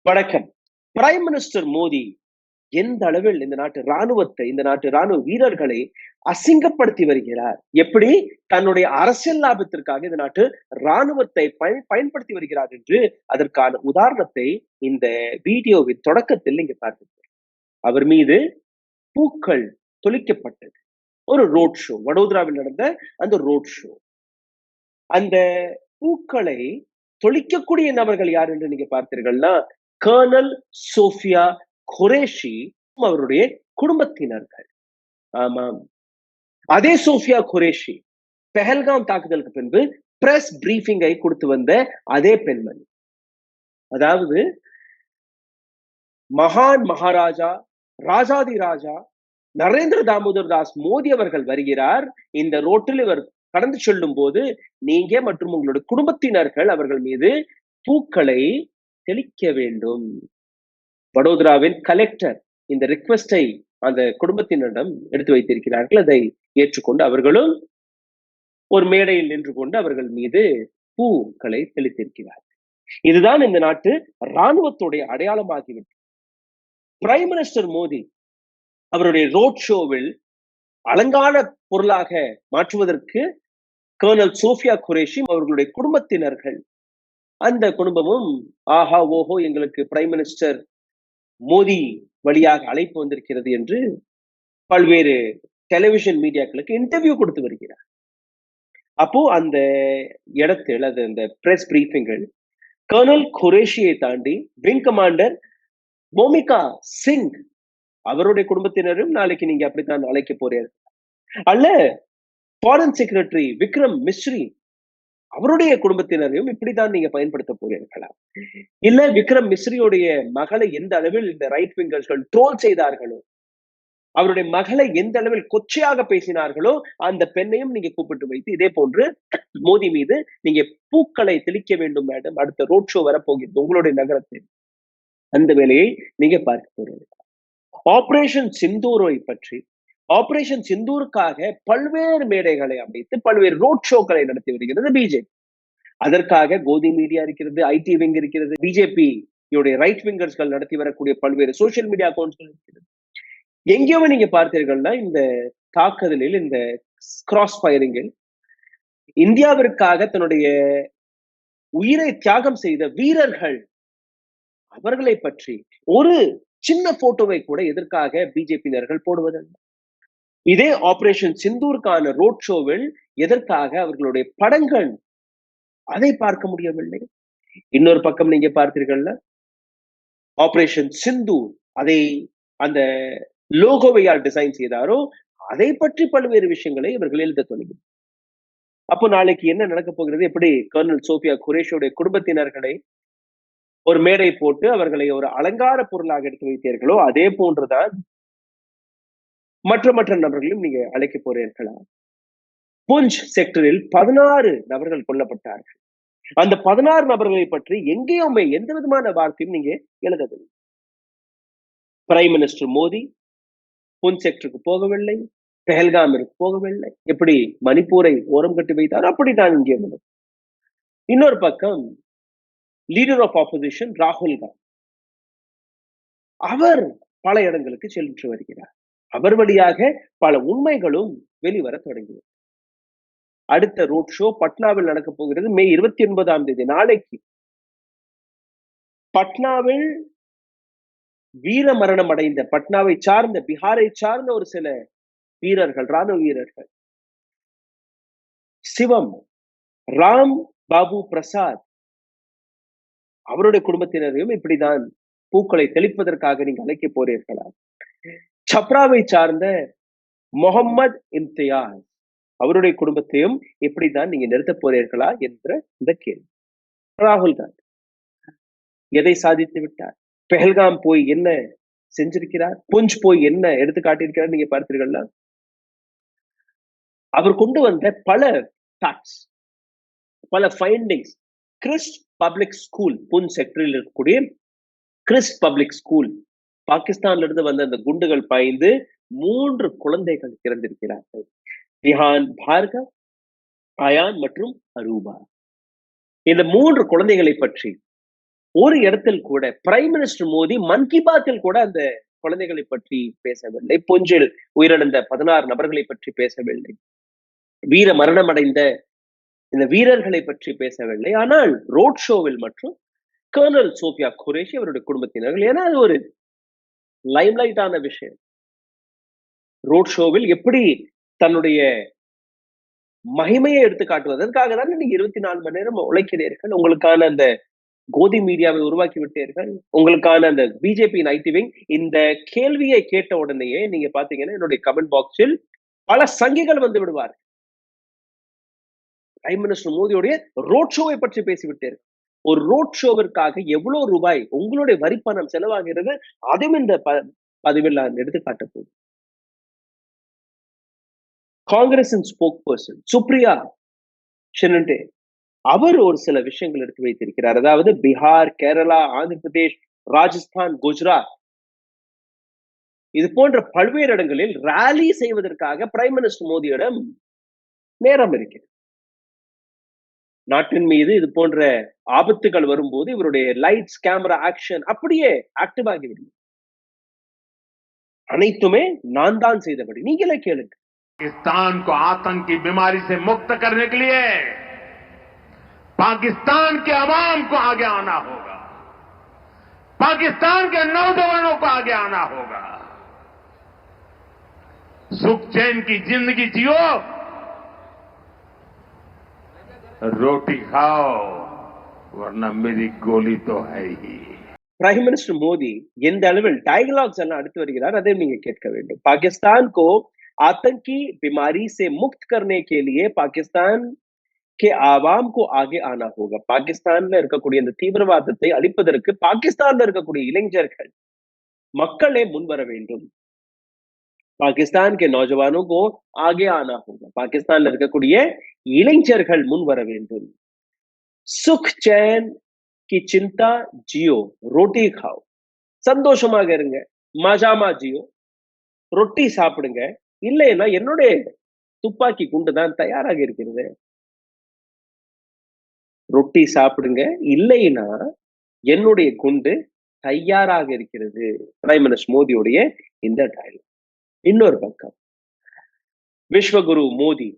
வணக்கம். Prime minister Modi எந்த அளவில் இந்த நாட்டு ராணுவத்தை, இந்த நாட்டு ராணுவ வீரர்களை அசிங்கப்படுத்தி வருகிறார். எப்படி தன்னுடைய அரசியல் லாபத்திற்காக இந்த நாட்டு ராணுவத்தை பயன்படுத்தி வருகிறார் என்று அதற்கான உதாரணத்தை இந்த வீடியோவின் தொடக்கத்தில் நீங்க பார்த்திருப்பீங்க. அவர் மீது பூக்கள் தொளிக்கப்பட்டது. ஒரு ரோட் ஷோ, வடோதராவில் நடந்த அந்த ரோட் ஷோ. அந்த பூக்களை தொளிக்கக்கூடிய நபர்கள் யார் என்று நீங்க பார்த்தீர்கள்னா, கர்னல் சோஃபியா குரேஷி அவருடைய குடும்பத்தினர்கள். ஆமாம், அதே சோஃபியா குரேஷி பெஹல்காம் தாக்குதலுக்கு பின்பு பிரஸ் பிரீஃபிங்கை கொடுத்து வந்த அதே பெண்மணி. அதாவது மகான் மகாராஜா, ராஜாதி ராஜா நரேந்திர தாமோதர் தாஸ் மோடி அவர்கள் வருகிறார். இந்த ரோட்டில் இவர் கடந்து செல்லும் போது நீங்க மற்றும் உங்களுடைய குடும்பத்தினர்கள் அவர்கள் மீது பூக்களை தெளிக்க வேண்டும். வடோதராவின் கலெக்டர் இந்த ரிக்வெஸ்டை அந்த குடும்பத்தினரிடம் எடுத்து வைத்திருக்கிறார்கள். அதை ஏற்றுக்கொண்டு அவர்களும் ஒரு மேடையில் நின்று கொண்டு அவர்கள் மீது பூக்களை தெளித்திருக்கிறார்கள். இதுதான் இந்த நாட்டு ராணுவத்துடைய அடையாளமாகிவிட்டது. பிரைம் மினிஸ்டர் மோடி அவருடைய ரோட் ஷோவில் அலங்கார பொருளாக மாற்றுவதற்கு கர்னல் சோஃபியா குரேஷி அவர்களுடைய குடும்பத்தினர்கள், அந்த குடும்பமும் ஆஹா ஓஹோ எங்களுக்கு பிரைம் மினிஸ்டர் மோடி வழியாக அழைப்பு வந்திருக்கிறது என்று பல்வேறு டெலிவிஷன் மீடியாக்களுக்கு இன்டர்வியூ கொடுத்து வருகிறார். அப்போ அந்த இடத்தில் அது அந்த பிரஸ் பிரீஃபிங்கள் கர்னல் குரேஷியை தாண்டி விங் கமாண்டர் மோமிகா சிங் அவருடைய குடும்பத்தினரும் நாளைக்கு நீங்க அப்படித்தான் அழைக்க போறீர்கள். அல்ல ஃபாரின் செக்ரட்டரி விக்ரம் மிஸ்ரி அவருடைய குடும்பத்தினரையும் இப்படித்தான் நீங்க பயன்படுத்த போறீர்களா? இல்ல விக்ரம் மிஸ்ரியுடைய மகளை எந்த அளவில் இந்த ரைட் விங்கர்ஸ்கள் ட்ரோல் செய்தார்களோ, அவருடைய மகளை எந்த அளவில் கொச்சையாக பேசினார்களோ, அந்த பெண்ணையும் நீங்க கூப்பிட்டு வைத்து இதே போன்று மோடி மீது நீங்க பூக்களை தெளிக்க வேண்டும் மேடம், அடுத்த ரோட் ஷோ வரப்போகிறது உங்களுடைய நகரத்தில். அந்த வேலையை நீங்க பார்க்க போறீர்கள். ஆபரேஷன் சிந்தூரை பற்றி, ஆபரேஷன் சிந்தூருக்காக பல்வேறு மேடைகளை அமைத்து பல்வேறு ரோட் ஷோக்களை நடத்தி வருகிறது பிஜேபி. அதற்காக கோதி மீடியா இருக்கிறது, ஐடி விங் இருக்கிறது, பிஜேபி ரைட் விங்கர்ஸ்கள் நடத்தி வரக்கூடிய பல்வேறு சோசியல் மீடியா அக்கௌண்ட்ஸ்கள் இருக்கிறது. எங்கேயுமே நீங்க பார்த்தீர்கள்னா இந்த தாக்குதலில், இந்த கிராஸ் ஃபயரிங்கில் இந்தியாவிற்காக தன்னுடைய உயிரை தியாகம் செய்த வீரர்கள் அவர்களை பற்றி ஒரு சின்ன போட்டோவை கூட எதற்காக பிஜேபியினர்கள் போடுவதில்லை. இதே ஆபரேஷன் சிந்தூருக்கான ரோட் ஷோவில் எதற்காக அவர்களுடைய படங்கள் அதை பார்க்க முடியவில்லை. இன்னொரு பக்கம் நீங்க பார்த்தீர்கள்னா ஆபரேஷன் சிந்தூர் அதை அந்த லோகோவை யார் டிசைன் செய்தாரோ அதை பற்றி பல்வேறு விஷயங்களை இவர்கள் எழுத தொடங்கி. அப்போ நாளைக்கு என்ன நடக்க போகிறது? எப்படி கர்னல் சோஃபியா குரேஷியுடைய குடும்பத்தினர்களை ஒரு மேடை போட்டு அவர்களை ஒரு அலங்கார பொருளாக எடுத்து வைத்தீர்களோ அதே போன்றுதான் மற்ற நபர்களையும் நீங்க அழைக்க போறீர்களா? புஞ்ச் செக்டரில் 16 நபர்கள் கொல்லப்பட்டார்கள். அந்த 16 நபர்களை பற்றி எங்கேயுமே எந்த விதமான வார்த்தையும் நீங்க எழுதவில்லை. பிரைம் மினிஸ்டர் மோடி புஞ்ச் செக்டருக்கு போகவில்லை, பெஹல்காமிற்கு போகவில்லை. எப்படி மணிப்பூரை ஓரம் கட்டி வைத்தார் அப்படித்தான் இங்கே. இன்னொரு பக்கம் லீடர் ஆஃப் ஆப்போசிஷன் ராகுல் காந்தி அவர் பல இடங்களுக்கு சென்று வருகிறார். அவர் வழியாக பல உண்மைகளும் வெளிவர தொடங்கியது. அடுத்த ரோட் ஷோ பட்னாவில் நடக்க போகிறது மே 29 நாளைக்கு. பட்னாவில் வீர மரணம் அடைந்த, பட்னாவை சார்ந்த, பீகாரை சார்ந்த ஒரு சில வீரர்கள், ராணுவ வீரர்கள், சிவம் ராம் பாபு பிரசாத் அவருடைய குடும்பத்தினரையும் இப்படிதான் பூக்களை தெளிப்பதற்காக நீங்க அழைக்க போறீர்களா? சப்ராவை சார்ந்த முகமது இம்தியாஸ் அவருடைய குடும்பத்தையும் எப்படிதான் நீங்க நிறுத்த போறீர்களா என்ற இந்த கேள்வி. ராகுல் காந்தி எதை சாதித்து விட்டார்? பெஹல்காம் போய் என்ன செஞ்சிருக்கிறார்? புஞ்ச் போய் என்ன எடுத்து காட்டியிருக்கிறார்? நீங்க பார்த்தீர்கள்னா அவர் கொண்டு வந்த பல ஃபேக்ட்ஸ், பல findings. Christ public school, Punchhi செக்டரில் இருக்கக்கூடிய கிறிஸ்ட் பப்ளிக் ஸ்கூல், பாகிஸ்தான்ல இருந்து வந்த அந்த குண்டுகள் பாய்ந்து 3 குழந்தைகள் இறந்திருக்கிறார்கள். ரிஹான் பார்கவ், அயான் மற்றும் அரூபா. இந்த 3 குழந்தைகளை பற்றி ஒரு இடத்தில் கூட பிரைம் மினிஸ்டர் மோடி மன் கி பாத்தில் கூட அந்த குழந்தைகளை பற்றி பேசவில்லை. பொஞ்சில் உயிரிழந்த 16 நபர்களை பற்றி பேசவில்லை. வீர மரணம் அடைந்த இந்த வீரர்களை பற்றி பேசவில்லை. ஆனால் ரோட் ஷோவில் மற்றும் கர்னல் சோஃபியா குரேஷி அவருடைய குடும்பத்தினர்கள், ஏன்னா அது ஒரு லைம்லைட் ஆன விஷயம். ரோட் ஷோவில் எப்படி தன்னுடைய மகிமையை எடுத்து காட்டுவதற்காக தான் நீங்க 24 மணி நேரம் உழைக்கிறீர்கள். உங்களுக்கான அந்த கோதி மீடியாவை உருவாக்கி விட்டீர்கள். உங்களுக்கான அந்த பிஜேபி ஐடி விங். இந்த கேள்வியை கேட்ட உடனேயே நீங்க பாத்தீங்கன்னா என்னுடைய கமெண்ட் பாக்ஸில் பல சங்கிகள் வந்து விடுவார். பிரைம் மினிஸ்டர் மோடியுடைய ரோட் ஷோவை பற்றி பேசிவிட்டீர்கள். ஒரு ரோட் ஷோவிற்காக எவ்வளவு ரூபாய் உங்களுடைய வரிப்பணம் செலவாகிறது, அதுவும் இந்த பதிவில் நான் எடுத்து காட்ட போகுது. காங்கிரசின் ஸ்போக் பர்சன் சுப்ரியா ஷெனண்டே அவர் ஒரு சில விஷயங்கள் எடுத்து வைத்திருக்கிறார். அதாவது பீகார், கேரளா, ஆந்திர பிரதேஷ், ராஜஸ்தான், குஜராத் இது போன்ற பல்வேறு இடங்களில் ராலி செய்வதற்காக பிரைம் மினிஸ்டர் மோடியிடம் நேரம் இருக்கிறது. நாட்டின் மீது இது போன்ற ஆபத்துகள் வரும்போது இவருடைய லைட்ஸ், கேமரா, ஆக்ஷன் அப்படியே ஆக்டிவ் ஆகிவிடும். அனைத்துமே நான் தான் செய்தபடி. நீங்களே கேளுங்க. पाकिस्तान को आतंक की बीमारी से मुक्त करने के लिए पाकिस्तान के अवाम को आगे आना होगा, पाकिस्तान के नौजवानों को आगे आना होगा। सुख चैन की जिंदगी जियो, रोटी खाओ, वरना मेरी गोली तो है ही। பிரைம் மினிஸ்டர் மோடி எந்த அளவில் டயலாக்ஸ் எல்லாம் அடுத்து வருகிறார் அதை நீங்க கேட்க வேண்டும். பாகிஸ்தான் को आतंकी बीमारी से मुक्त करने के लिए पाकिस्तान के आवाम को आगे आना होगा. பாகிஸ்தான்ல இருக்கக்கூடிய இந்த தீவிரவாதத்தை அழிப்பதற்கு பாகிஸ்தான்ல இருக்கக்கூடிய இளைஞர்கள் மக்களே முன்வர வேண்டும். पाकिस्तान के नौजवानों को आगे आना होगा. பாகிஸ்தான்ல இருக்கக்கூடிய இளைஞர்கள் முன்வர வேண்டும். सुख चैन की चिंता जियो, रोटी खाओ. சந்தோஷமாக இருங்க, மஜாமா ஜியோ, ரொட்டி சாப்பிடுங்க. இல்லைன்னா என்னுடைய துப்பாக்கி குண்டு தான் தயாராக இருக்கிறது, ரொட்டி சாப்பிடுங்க. இல்லைன்னா என்னுடைய குண்டு தயாராக இருக்கிறது. பிரைம் மினிஸ்டர் மோடியுடைய இந்த டயலாக். இன்னொரு பக்கம் விஸ்வகுரு மோடி,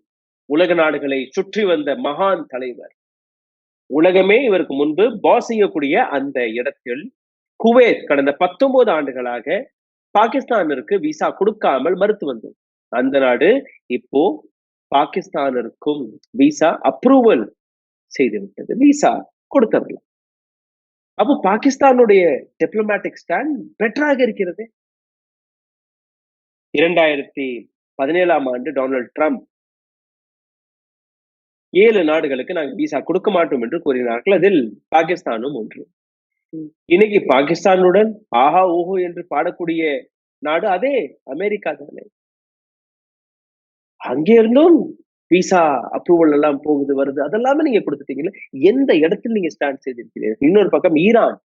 உலக நாடுகளை சுற்றி வந்த மகான் தலைவர். உலகமே இவருக்கு முன்பு பாஸ் செய்யக்கூடிய அந்த இடத்தில் குவைத் கடந்த 19 ஆண்டுகளாக பாகிஸ்தானிற்கு விசா கொடுக்காமல் மறுத்து வந்தது. அந்த நாடு இப்போ பாகிஸ்தானிற்கும் விசா அப்ரூவல் செய்துவிட்டது, விசா கொடுத்தரலாம். அப்போ பாகிஸ்தானுடைய டிப்ளமேட்டிக் ஸ்டாண்ட் பெட்டராக இருக்கிறது. 2017 ஆண்டு டொனால்ட் ட்ரம்ப் 7 நாடுகளுக்கு நாங்கள் விசா கொடுக்க மாட்டோம் என்று கூறினார்கள். அதில் பாகிஸ்தானும் ஒன்று. இன்னைக்கு பாகிஸ்தானுடன் ஆஹா ஓஹோ என்று பாடக்கூடிய நாடு அதே அமெரிக்கா தானே. அங்கே இருந்தும் விசா அப்ரூவல் எல்லாம் போகுது வருது, அதெல்லாமே நீங்க கொடுத்துட்டீங்களா? எந்த இடத்தில் நீங்க ஸ்டாண்ட் செய்திருக்கிறீர்கள்? இன்னொரு பக்கம் Iran.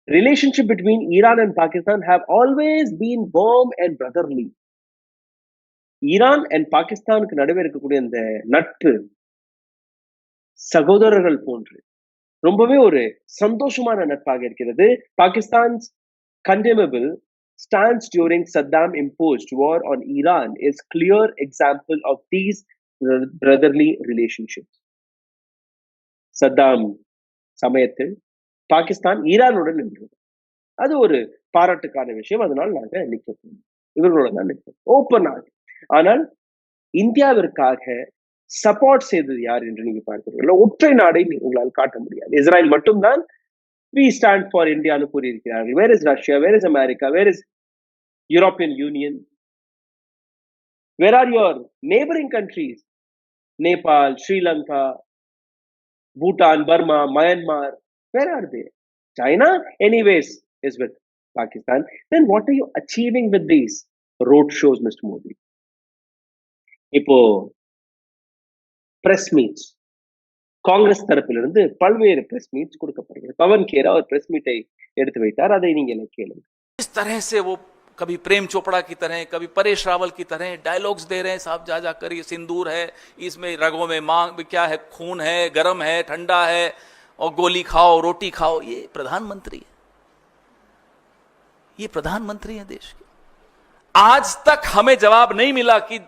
Relationship between Iran and Pakistan have always been warm and brotherly. Iran and பாகிஸ்தானுக்கு நடுவே இருக்கக்கூடிய இந்த நட்பு சகோதரர்கள் போன்று ரொம்பவே ஒரு சந்தோஷமான நட்பாக இருக்கிறது. Pakistan's condemnable stance during Saddam imposed war on Iran is clear example of these brotherly relationships. சத்தாம் சமயத்தில் பாகிஸ்தான் ஈரானுடன் நின்றது. அது ஒரு பாராட்டுக்கான விஷயம். அதனால் நாங்க நிற்கிறோம், இவர்களோட தான் நிற்போம் ஓப்பனாக. ஆனால் இந்தியாவிற்காக சப்போர்ட் செய்தது யார் என்று நீங்க பார்க்கிறீர்கள்? ஒற்றை நாடை உங்களால் காட்ட முடியாது. இஸ்ரேல் மட்டும்தான் we stand for India னு கூறியிருக்கிறார்கள். Where is Russia? Where is America? Where is European Union? Where are your neighboring countries? Nepal, Sri Lanka, Bhutan, Burma, Myanmar. Where are they? China anyways is with Pakistan. Then what are you achieving with these road shows, Mr. Modi? இப்போ press meets Congress தரப்பிலிருந்து பல்வேறு press meets கொடுக்கப்படுகிறது. பவன் கேரா ஒரு press மீட்டை எடுத்து வைத்தார், அதை நீங்க கேளுங்க. इस तरह से वो कभी प्रेम चोपड़ा की तरह, कभी परेश रावल की तरह डायलॉग्स दे रहे हैं, साहब जा जाकर ये सिंदूर है, इसमें रगों में मांग क्या है, खून है, गर्म है, ठंडा है, और गोली खाओ रोटी खाओ, ये प्रधानमंत्री है, ये प्रधानमंत्री है देश के। आज तक हमें जवाब नहीं मिला कि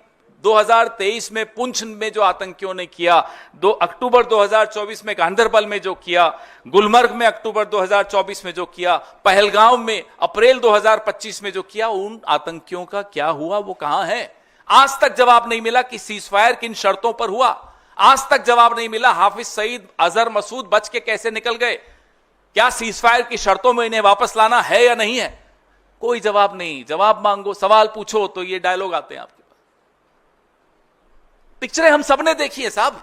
2023 में पुंछ में जो आतंकियों ने किया, 2 अक्टूबर 2024 में गांधरबल में जो किया, गुलमर्ग में अक्टूबर 2024 में जो किया, पहलगांव में अप्रैल 2025 में जो किया, उन आतंकियों का क्या हुआ, वो कहां है? आज तक जवाब नहीं मिला कि सीजफायर किन शर्तों पर हुआ। आज तक जवाब नहीं मिला हाफिज सईद, अजहर मसूद बच के कैसे निकल गए, क्या सीजफायर की शर्तों में इन्हें वापस लाना है या नहीं है? कोई जवाब नहीं। जवाब मांगो, सवाल पूछो तो ये डायलॉग आते हैं आपके पास। पिक्चरें हम सबने देखी है साहब,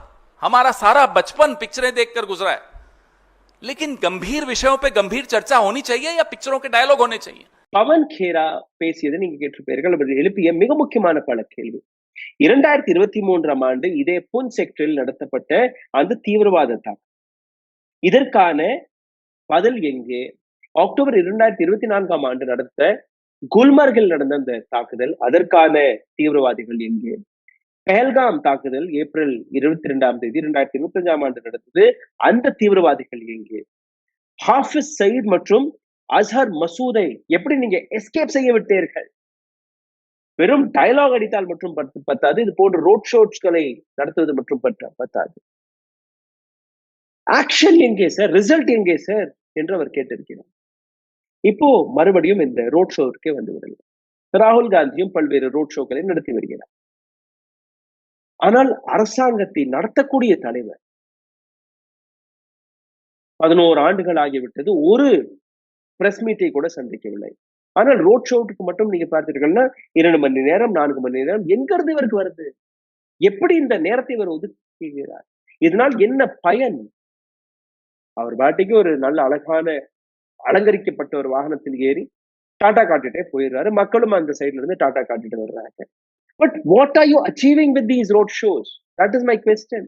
हमारा सारा बचपन पिक्चरें देखकर गुजरा है, लेकिन गंभीर विषयों पे गंभीर चर्चा होनी चाहिए या पिक्चरों के डायलॉग होने चाहिए? பவன் கேரா பேசியதை நீங்க கேட்டிருப்பீர்கள். அவர் எழுப்பிய மிக முக்கியமான பல கேள்வி. 2023ஆம் ஆண்டு இதே புன்ச் செக்டரில் நடத்தப்பட்ட அந்த தீவிரவாத தாக்குதல், இதற்கான பதில் எங்கே? அக்டோபர் 2024ஆம் ஆண்டு நடந்த குல்மர்கில் நடந்த அந்த தாக்குதல், அதற்கான தீவிரவாதிகள் எங்கே? பஹல்காம் தாக்குதல் ஏப்ரல் 22ஆம் தேதி 2025ஆம் ஆண்டு நடந்தது, அந்த தீவிரவாதிகள் எங்கே? ஹாஃபிஸ் சயீத் மற்றும் அஸ்ஹர் மசூதை எப்படி நீங்க எஸ்கேப் செய்ய விட்டீர்கள்? வெறும் டயலாக் அடித்தால் மட்டும் பத்தாது, இது போன்ற ரோட் ஷோஸ்களை நடத்துவது மட்டும் பத்தாது. ஆக்ஷன் எங்கே சார், ரிசல்ட் எங்கே சார் என்று அவர் கேட்டிருக்கிறார். இப்போ மறுபடியும் இந்த ரோட் ஷோவுக்கே வந்து விடலாம். ராகுல் காந்தியும் பல்வேறு ரோட் ஷோக்களை நடத்தி வருகிறார். ஆனால் அரசாங்கத்தை நடத்தக்கூடிய தலைவர் 11 ஆண்டுகள் ஆகிவிட்டது, ஒரு பிரஸ் மீட்டை கூட சந்திக்கவில்லை. ஆனால் ரோட் ஷோவுக்கு மட்டும் நீங்க பார்த்தீர்கள்னா 2 மணி நேரம் 4 மணி நேரம் எங்கிருந்து இவருக்கு வருது? எப்படி இந்த நேரத்தை இவர் ஒதுக்குகிறார்? இதனால் என்ன பயன்? அவர் பாட்டிக்கு ஒரு நல்ல அழகான அலங்கரிக்கப்பட்ட ஒரு வாகனத்தில் ஏறி டாடா காட்டிட்டே போயிடுறாரு. மக்களும் அந்த சைட்ல இருந்து டாடா காட்டிட்டு வர்றாங்க. But what are you achieving with these road shows? That is my question.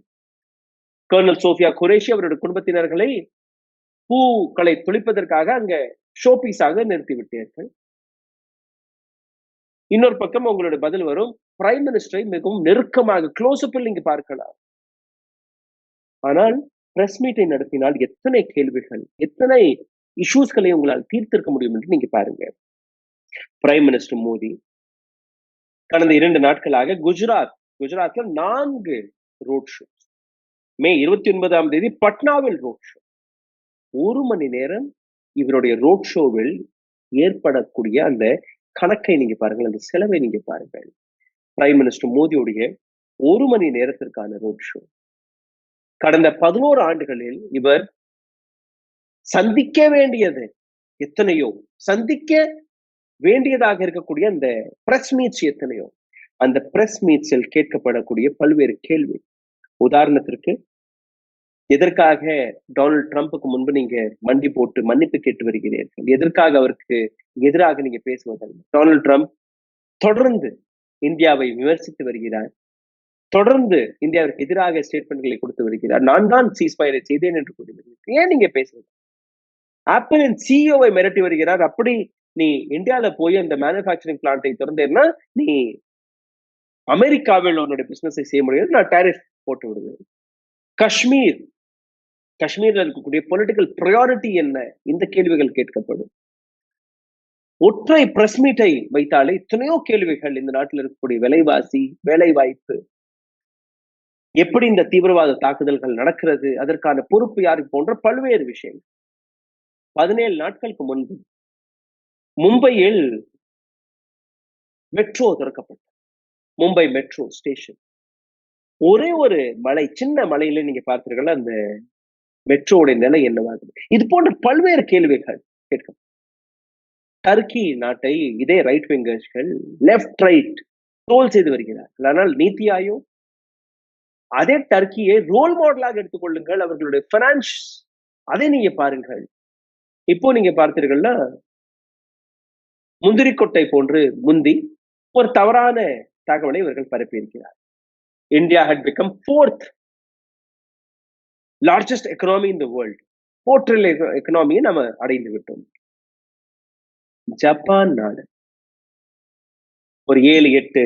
Colonel Sofiya Qureshi அவருடைய குடும்பத்தினர்களை பூக்களை துளிப்பதற்காக அங்க ஷோ பீஸாக நிறுத்தி விட்டீர்கள். இன்னொரு பக்கம் உங்களுடைய பதில் வரும், பிரைம் மினிஸ்டரை மிகவும் நெருக்கமாக க்ளோஸ்அப்பில் நீங்க பார்க்கலாம். ஆனால் பிரஸ் மீட்டை நடத்தினால் எத்தனை கேள்விகள், எத்தனை இஷ்யூஸ்களை உங்களால் தீர்த்திருக்க முடியும் என்று நீங்க பாருங்க. பிரைம் மினிஸ்டர் மோடி கடந்த 2 நாட்களாக குஜராத்ல 4 ரோட் ஷோ, மே 29ஆம் தேதி பட்னாவில் ரோட் ஷோ. 1 மணி நேரம் இவருடைய ரோட் ஷோவில் ஏற்படக்கூடிய அந்த கணக்கை நீங்க பாருங்கள், அந்த செலவை நீங்க பாருங்கள். பிரைம் மினிஸ்டர் மோடியுடைய 1 மணி நேரத்திற்கான ரோட் ஷோ கடந்த 11 ஆண்டுகளில் இவர் சந்திக்க வேண்டியது எத்தனையோ, சந்திக்க வேண்டியதாக இருக்கக்கூடிய அந்த பிரஸ் மீட்ஸ் எத்தனையோ, அந்த பிரஸ் மீட்ஸில் கேட்கப்படக்கூடிய பல்வேறு கேள்வி. உதாரணத்திற்கு, எதற்காக டொனால்ட் ட்ரம்புக்கு முன்பு நீங்க மண்டி போட்டு மன்னிப்பு கேட்டு வருகிறீர்கள்? எதற்காக அவருக்கு எதிராக நீங்க பேசுவதல்ல? டொனால்ட் ட்ரம்ப் தொடர்ந்து இந்தியாவை விமர்சித்து வருகிறார், தொடர்ந்து இந்தியாவிற்கு எதிராக ஸ்டேட்மெண்ட்களை கொடுத்து வருகிறார். நான் தான் சீஸ்ஃபயரை செய்தேன் என்று கூறி வருகிறேன். ஏன் நீங்க பேசுவது? ஆப்பிளின் சிஇஓவை மிரட்டி வருகிறார். அப்படி நீ இந்தியாவில போய் அந்த மேனுஃபேக்சரிங் பிளான்ட்டை திறந்தேன்னா நீ அமெரிக்காவில் உன்னுடைய பிசினஸை செய்ய முடியாது, நான் டேரிஃப் போட்டு விடுவேன். காஷ்மீர்ல இருக்கக்கூடிய பொலிட்டிக்கல் ப்ரையாரிட்டி என்ன? இந்த கேள்விகள் கேட்கப்படும். ஒற்றை பிரஸ் மீட்டை வைத்தாலே இத்தனையோ கேள்விகள். இந்த நாட்டில் இருக்கக்கூடிய விலைவாசி, வேலை வாய்ப்பு, எப்படி இந்த தீவிரவாத தாக்குதல்கள் நடக்கிறது, அதற்கான பொறுப்பு யாருக்கு போன்ற பல்வேறு விஷயங்கள். 17 நாட்களுக்கு முன்பு மும்பையில் மெட்ரோ திறக்கப்பட்டது. மும்பை மெட்ரோ ஸ்டேஷன் ஒரே ஒரு மலை, சின்ன மலையில நீங்க பார்த்தீர்கள் அந்த மெட்ரோவுடைய நிலை என்னவாகுது? இது போன்ற பல்வேறு கேள்விகள் கேட்கும். டர்க்கி நாட்டை இதே ரைட் விங்கர்ஸ்கள் லெப்ட் ரைட் ரோல் செய்து வருகிறார்கள். ஆனால் நீத்தி ஆயோக் அதே டர்க்கியை ரோல் மாடலாக எடுத்துக்கொள்ளுங்கள். அவர்களுடைய பினான்ஸ் அதை நீங்க பாருங்கள். இப்போ நீங்க பார்த்தீர்கள்னா முந்திரி கொட்டை போன்று முந்தி ஒரு தவறான தகவலை இவர்கள் பரப்பியிருக்கிறார். India had become 4th largest economy in the world. 4th எக்கனாமியை நம்ம அடைந்து விட்டோம். ஜப்பான் நாடு ஒரு 7-8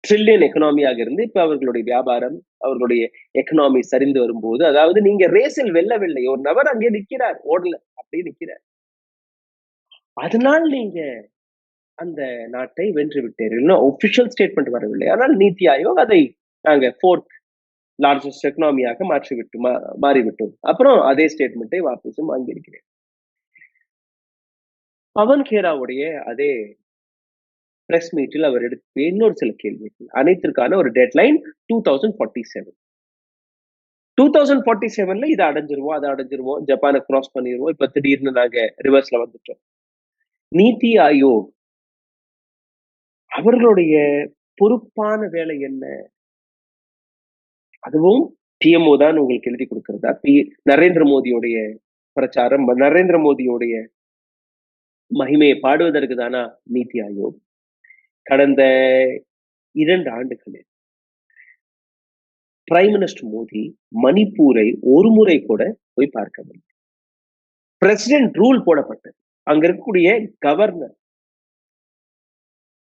ட்ரில்லியன் எக்கனாமியாக இருந்து இப்ப அவர்களுடைய வியாபாரம், அவர்களுடைய எக்கனாமி சரிந்து வரும்போது, அதாவது நீங்க ரேஸில் வெல்லவில்லை, ஒரு நபர் அங்கே நிக்கிறார், ஓடல, அப்படியே நிக்கிறார். அதனால் நீங்க அந்த நாட்டை வென்று விட்டீர்கள். ஒபிஷியல் ஸ்டேட்மெண்ட் வரவில்லை. ஆனால் நீத்தி ஆயோக் அதை நாங்க ஃபோர்த் லார்ஜஸ்ட் எக்கனாமியாக மாறிவிட்டோம். அப்புறம் அதே ஸ்டேட்மெண்ட்டை வாபஸும் வாங்கியிருக்கிறேன். பவன் கேராவுடைய அதே பிரஸ் மீட்டில் அவர் எடுத்து இன்னொரு சில கேள்விகள், அனைத்திற்கான ஒரு டெட்லைன் 2047. 2047ல இதை அடைஞ்சிருவோம், அதை அடைஞ்சிருவோம், ஜப்பானை கிராஸ் பண்ணிடுவோம். இப்ப திடீர்னு நாங்க ரிவர்ஸ்ல வந்துட்டோம். நீத்தி ஆயோக் அவர்களுடைய பொறுப்பான வேலை என்ன? அதுவும் பிஎம்ஓ தான் உங்களுக்கு எழுதி கொடுக்கிறதா? நரேந்திர மோடியுடைய பிரச்சாரம், நரேந்திர மோடியுடைய மகிமையை பாடுவதற்கு தானா நீத்தி ஆயோக்? கடந்த 2 ஆண்டுகளில் பிரைம் மினிஸ்டர் மோடி மணிப்பூரை ஒரு முறை கூட போய் பார்க்கவில்லை. பிரசிடென்ட் ரூல் போடப்பட்டது. அங்க இருக்கக்கூடிய கவர்னர்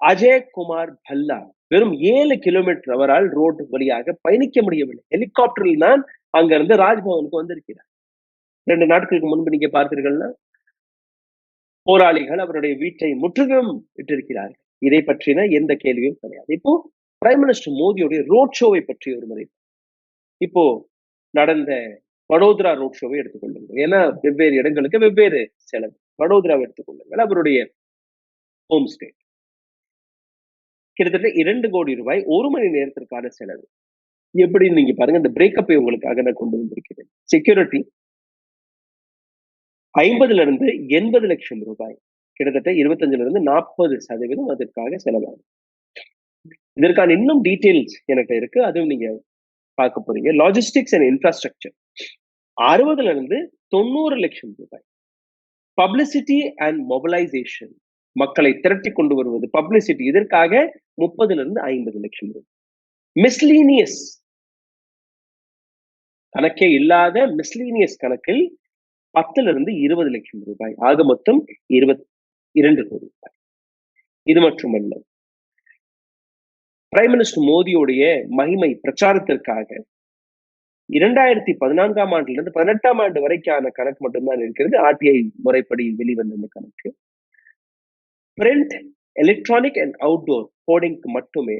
அஜய் குமார் பல்லா வெறும் 7 கிலோமீட்டர் அவரால் ரோடு வழியாக பயணிக்க முடியவில்லை. ஹெலிகாப்டரில் தான் அங்க இருந்து ராஜ்பவனுக்கு வந்திருக்கிறார். 2 நாட்களுக்கு முன்பு நீங்க பார்த்தீர்கள்னா போராளிகள் அவருடைய வீட்டை முற்றுகையும் இட்டிருக்கிறார்கள். இதை பற்றின எந்த கேள்வியும் கிடையாது. இப்போ பிரைம் மினிஸ்டர் மோடியுடைய ரோட் ஷோவை பற்றி ஒரு முறை, இப்போ நடந்த வடோதரா ரோட் ஷோவை எடுத்துக்கொள்ளுங்கள். ஏன்னா வெவ்வேறு இடங்களுக்கு வெவ்வேறு செலவு. வடோதராவை எடுத்துக்கொள்ளுங்கள், அவருடைய ஹோம் ஸ்டேட். கிட்டத்தட்ட 2 கோடி ரூபாய் 1 மணி நேரத்திற்கான செலவு. எப்படின்னு நீங்க பாருங்க. இந்த பிரேக்கப்பை உங்களுக்காக நான் கொண்டு வந்திருக்கிறேன். செக்யூரிட்டி 50 to 80 லட்சம் ரூபாய், கிட்டத்தட்ட 25 to 40% அதற்காக செலவாகும். இதற்கான இன்னும் டீடைல்ஸ் எனக்கு இருக்கு, அதுவும் நீங்க பார்க்க போறீங்க. லாஜிஸ்டிக்ஸ் அண்ட் இன்ஃப்ராஸ்ட்ரக்சர் 60 to 90 லட்சம் ரூபாய். பப்ளிசிட்டி அண்ட் மொபிலைசேஷன், மக்களை திரட்டி கொண்டு வருவது, பப்ளிசிட்டி, இதற்காக 30 to 50 லட்சம் ரூபாய். மிஸ்லீனியஸ், கணக்கே இல்லாத மிஸ்லீனியஸ் கணக்கில் 10 to 20 லட்சம் ரூபாய். ஆக மொத்தம் 22 கோடி ரூபாய். இது மட்டுமல்ல, பிரைம் மினிஸ்டர் மோடியுடைய மகிமை பிரச்சாரத்திற்காக 2014ஆம் ஆண்டிலிருந்து 18ஆம் ஆண்டு வரைக்கான கணக்கு மட்டும்தான் இருக்கிறது. ஆர்டிஐ முறைப்படி வெளிவந்த இந்த கணக்கு. பிரிண்ட், எலக்ட்ரானிக் அண்ட் அவுட்டோர் கோடிங்க்கு மட்டுமே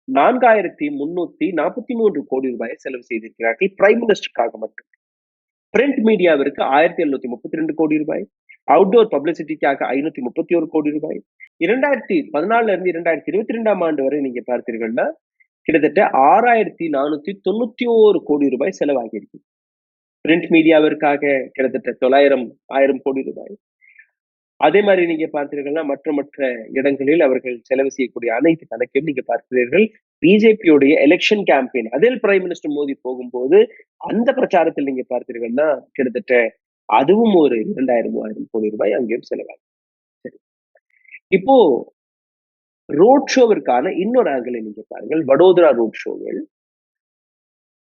4343 கோடி ரூபாயை செலவு செய்திருக்கிறார்கள் பிரைம் மினிஸ்டருக்காக மட்டும். பிரிண்ட் மீடியாவிற்கு 1732 கோடி ரூபாய், அவுட்டோர் பப்ளிசிட்டிக்காக 531 கோடி ரூபாய். 2014 இருந்து 2022ஆம் ஆண்டு வரை நீங்க பார்த்தீர்கள்னா கிட்டத்தட்ட 6491 கோடி ரூபாய் செலவாகி இருக்கு. பிரிண்ட் மீடியாவிற்காக கிட்டத்தட்ட 1000 கோடி ரூபாய். அதே மாதிரி நீங்க பார்த்தீர்கள்னா மற்ற இடங்களில் அவர்கள் செலவு செய்யக்கூடிய அனைத்து கணக்கையும் நீங்க பார்க்கிறீர்கள். பிஜேபியுடைய எலெக்ஷன் கேம்பெயின், அதில் பிரைம் மினிஸ்டர் மோடி போகும்போது அந்த பிரச்சாரத்தில் நீங்க பார்த்தீர்கள்னா கிட்டத்தட்ட அதுவும் ஒரு 2000-3000 கோடி ரூபாய் அங்கேயும் செலவாகும். சரி, இப்போ ரோட் ஷோவிற்கான இன்னொரு ஆங்கிளை நீங்க பாருங்கள். வடோதரா ரோட் ஷோவில்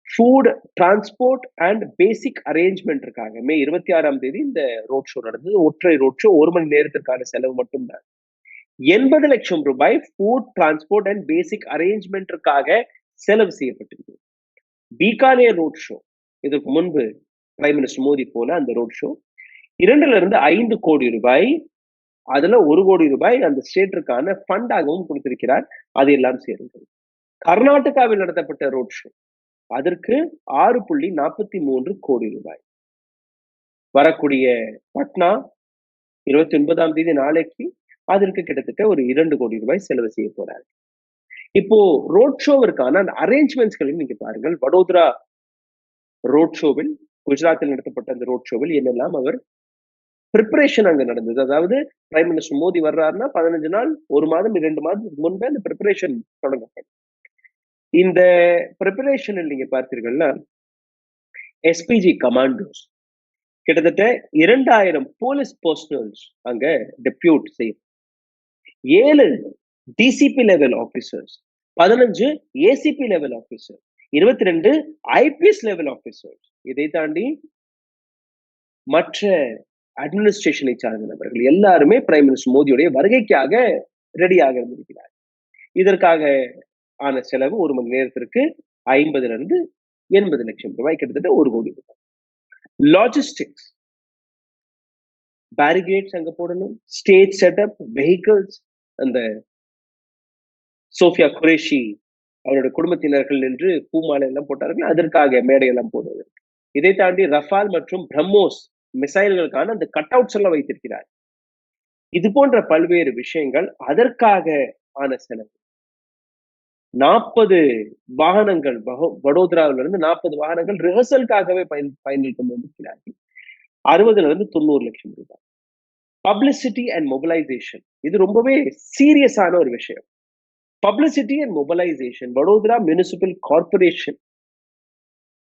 ஃபுட், டிரான்ஸ்போர்ட் அண்ட் பேசிக் அரேஞ்ச்மெண்ட்காக மே 26ஆம் தேதி இந்த ரோட் ஷோ நடந்தது. ஒற்றை ரோட் ஷோ, 1 மணி நேரத்திற்கான செலவு மட்டும்தான். 80 லட்சம் ரூபாய் ஃபுட், டிரான்ஸ்போர்ட் அண்ட் பேசிக் அரேஞ்ச்மெண்ட்காக செலவு செய்யப்பட்டிருக்கிறது. பீகானேர் ரோட் ஷோ, இதற்கு முன்பு பிரைம் மினிஸ்டர் மோடி போன அந்த ரோட் ஷோ 2 to 5 கோடி ரூபாய், அதுல 1 கோடி ரூபாய் அந்த ஸ்டேட்டிற்கான ஃபண்டாகவும் கொடுத்திருக்கிறார். அது எல்லாம் சேர்ந்தது. கர்நாடகாவில் நடத்தப்பட்ட ரோட் ஷோ, அதற்கு 6.43 கோடி ரூபாய். வரக்கூடிய பட்னா 29ஆம் தேதி நாளைக்கு, அதற்கு கிட்டத்தட்ட ஒரு 2 கோடி ரூபாய் செலவு செய்ய போறாரு. இப்போ ரோட் ஷோவிற்கான அந்த அரேஞ்ச்மெண்ட்ஸ்களையும் நீங்க பாருங்கள். வடோதரா ரோட் ஷோவில், குஜராத்தில் நடத்தப்பட்ட அந்த ரோட் ஷோவில் என்னெல்லாம் அவர் ப்ரிப்பரேஷன் அங்க நடந்தது. அதாவது பிரைம் மினிஸ்டர் மோடி வர்றாருன்னா 15 நாள், 1 மாதம், 2 மாதத்துக்கு முன்பே அந்த ப்ரிப்பரேஷன் தொடங்கப்படும். இந்த ப்ரிப்பரேஷனில் நீங்க பார்த்தீர்கள்னா எஸ்பிஜி கமாண்டோஸ், கிட்டத்தட்ட 2000 போலீஸ் பர்சனல்ஸ் அங்க டெப்யூட் செய்யும், 7 DCP level officers, 15 ACP level officer, 22 IPS level officers. இதை தாண்டி மற்ற அட்மினிஸ்ட்ரேஷனை சார்ந்த நபர்கள் எல்லாருமே பிரைம் மினிஸ்டர் மோடியுடைய வருகைக்காக ரெடியாக இருந்திருக்கிறார். இதற்காக ஆன செலவு ஒரு மணி நேரத்திற்கு 50 80 லட்சம் ரூபாய், கிட்டத்தட்ட 1 கோடி ரூபாய். லாஜிஸ்டிக்ஸ், பேரிகேட்ஸ் அங்க போடணும், ஸ்டேஜ் செட்டப், வெஹிக்கிள்ஸ், அந்த சோஃபியா குரேஷி அவருடைய குடும்பத்தினர்கள் என்று பூமாலை எல்லாம் போட்டார்கள், அதற்காக மேடையெல்லாம் போடுவது. இதை தாண்டி ரஃபால் மற்றும் பிரம்மோஸ் மிசைல்களுக்கான அந்த கட் அவுட்ஸ் எல்லாம் வைத்திருக்கிறார். இது போன்ற பல்வேறு விஷயங்கள் அதற்காக ஆன செலவு. 40 வாகனங்கள் வடோதராவிலிருந்து 40 வாகனங்கள் ரிஹர்சலுக்காகவே பயணிக்க இருக்கிறார்கள். 60 லட்சம் ரூபாய். பப்ளிசிட்டி அண்ட் மொபிலைசேஷன், இது ரொம்பவே சீரியஸான ஒரு விஷயம். Publicity and mobilisation, Vadodara municipal corporation,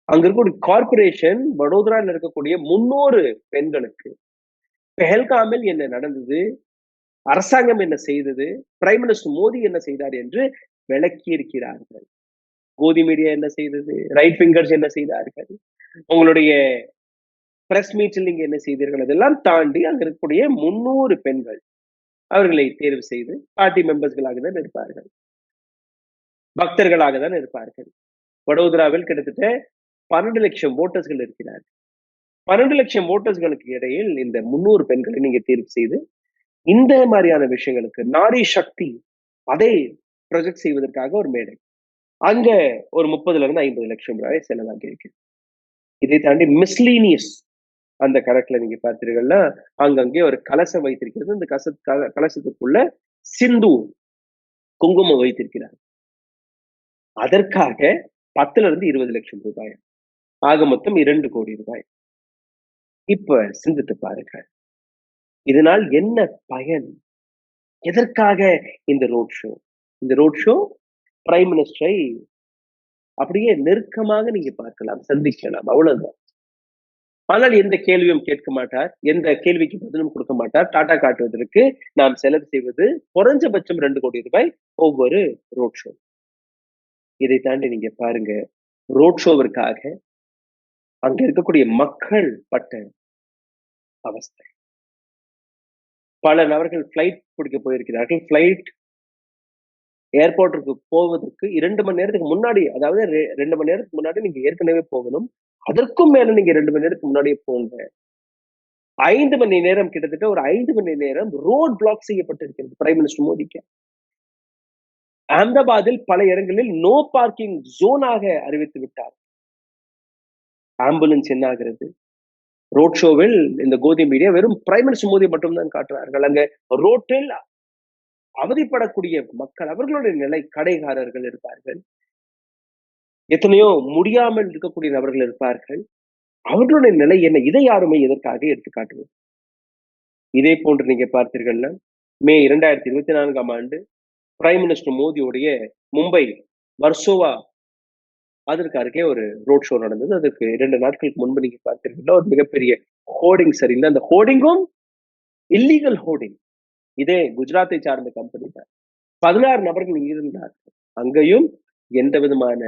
அங்க இருக்கக்கூடிய கார்பரேஷன் வடோதராவில் இருக்கக்கூடிய 300 பெண்களுக்கு பெஹல்காமில் என்ன நடந்தது, அரசாங்கம் என்ன செய்தது, பிரைம் மினிஸ்டர் மோடி என்ன செய்தார் என்று விளக்கி இருக்கிறார்கள். கோதி மீடியா என்ன செய்தது, ரைட் ஃபிங்கர்ஸ் என்ன செய்தார்கள், உங்களுடைய பிரஸ் மீட்டில் நீங்க என்ன செய்தீர்கள், அதெல்லாம் தாண்டி அங்க இருக்கக்கூடிய 300 பெண்கள் அவர்களை தேர்வு செய்து பார்ட்டி மெம்பர்ஸ்களாக தான் இருப்பார்கள், பக்தர்களாக தான் இருப்பார்கள். வடோதராவில் கிட்டத்தட்ட 12 லட்சம் ஓட்டர்ஸ்கள் இருக்கிறார்கள். 12 லட்சம் ஓட்டர்ஸ்களுக்கு இடையில் இந்த 300 பெண்களை நீங்க தேர்வு செய்து இந்த மாதிரியான விஷயங்களுக்கு நாரி சக்தி அதை ப்ரொஜெக்ட் செய்வதற்காக ஒரு மேடை, அங்க ஒரு 30 லட்சம் ரூபாய் செலவாகி இருக்கு. இதை தாண்டி மிஸ்லீனியஸ் அந்த கணக்குல நீங்க பார்த்தீர்கள்னா அங்கங்கே ஒரு கலசம் வைத்திருக்கிறது. இந்த கலசத்துக்குள்ள சிந்தூர் குங்குமம் வைத்திருக்கிறார். அதற்காக 10 லட்சம் ரூபாய், ஆக மொத்தம் 2 கோடி ரூபாய். இப்ப சிந்தித்து பாருங்க, இதனால் என்ன பயன், எதற்காக இந்த ரோட் ஷோ? இந்த ரோட் ஷோ பிரைம் மினிஸ்டரை அப்படியே நெருக்கமாக நீங்க பார்க்கலாம், சந்திக்கலாம், அவ்வளவுதான். ஆனால் எந்த கேள்வியும் கேட்க மாட்டார், எந்த கேள்விக்கு பதிலும் கொடுக்க மாட்டார். டாடா காட்டுவதற்கு நாம் செலவு செய்வது குறைஞ்சபட்சம் 2 கோடி ரூபாய் ஒவ்வொரு ரோட் ஷோ. இதை தாண்டி நீங்க பாருங்க, ரோட் ஷோவிற்காக அங்க இருக்கக்கூடிய மக்கள் பட்ட அவஸ்தை. பல நபர்கள் பிளைட் பிடிக்க போயிருக்கிறார்கள். பிளைட் ஏர்போர்ட்டுக்கு போவதற்கு 2 மணி நேரத்துக்கு முன்னாடி, அதாவது 2 மணி நேரத்துக்கு முன்னாடி நீங்க ஏற்கனவே போகணும். அதற்கும் மேல நீங்க 2 மணி நேரத்துக்கு முன்னாடியே போங்க. 5 மணி நேரம், கிட்டத்தட்ட ஒரு 5 மணி நேரம் ரோட் பிளாக் செய்யப்பட்டிருக்கிறது பிரைம் மினிஸ்டர் மோடிக்கு. அகமதாபாத்தில் பல இடங்களில் நோ பார்க்கிங் ஜோனாக அறிவித்து விட்டார். ஆம்புலன்ஸ் என்ன ஆகிறது? ரோட் ஷோவில் இந்த கோதி மீடியா வெறும் பிரைம் மினிஸ்டர் மோடி மட்டும்தான் காட்டுறார்கள். அங்க ரோட்டில் அவதிப்படக்கூடிய மக்கள், அவர்களுடைய நிலை, கடைக்காரர்கள் இருப்பார்கள், எத்தனையோ முடியாமல் இருக்கக்கூடிய நபர்கள் இருப்பார்கள், அவர்களுடைய நிலை என்ன, இதை யாருமே எதற்காக எடுத்து காட்டுவது? இதே போன்று நீங்க பார்த்தீர்கள்னா மே 2024ஆம் ஆண்டு பிரைம் மினிஸ்டர் மோடியுடைய மும்பை வர்சோவா அதற்கு அருகே ஒரு ரோட் ஷோ நடந்தது. அதுக்கு 2 நாட்களுக்கு முன்பு நீங்க பார்த்தீங்கன்னா ஒரு மிகப்பெரிய ஹோர்டிங் சரிந்து, அந்த ஹோர்டிங்கும் இல்லீகல் ஹோர்டிங். இதே குஜராத்தை சார்ந்த கம்பெனி தான். 16 நபர்கள் இருந்தார்கள். அங்கேயும் எந்த விதமான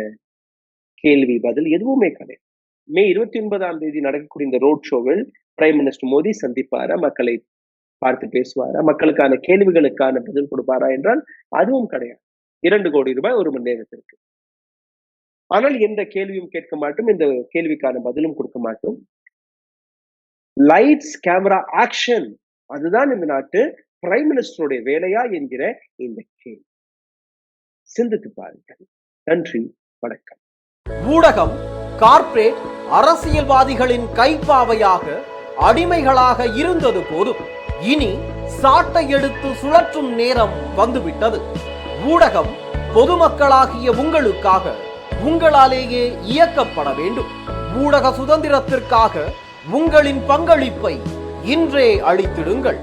கேள்வி பதில் எதுவுமே கிடையாது. மே 29ஆம் தேதி நடக்கக்கூடிய இந்த ரோட் ஷோவில் பிரைம் மினிஸ்டர் மோடி சந்திப்பாரா, மக்களை பார்த்து பேசுவாரா, மக்களுக்கான கேள்விகளுக்கான பதில் கொடுப்பாரா என்றால் அதுவும் கிடையாது. 2 கோடி ரூபாய் ஒரு மணி நேரத்திற்கு. ஆனால் எந்த கேள்வியும் கேட்க மாட்டோம், இந்த கேள்விக்கான பதிலும் கொடுக்க மாட்டோம். லைட்ஸ் கேமரா ஆக்ஷன், அதுதான் இந்த நாட்டு பிரைம் மினிஸ்டருடைய வேலையா என்கிற இந்த கேள்வி. சிந்தித்து பாருங்கள். நன்றி, வணக்கம். ஊடகம் கார்ப்பரேட் அரசியல்வாதிகளின் கைப்பாவையாக, அடிமைகளாக இருந்தது போதும். இனி சாட்டை எடுத்து சுழற்றும் நேரம் வந்துவிட்டது. ஊடகம் பொதுமக்களாகிய உங்களுக்காக, உங்களாலேயே இயக்கப்பட வேண்டும். ஊடக சுதந்திரத்திற்காக உங்களின் பங்களிப்பை இன்றே அளித்திடுங்கள்.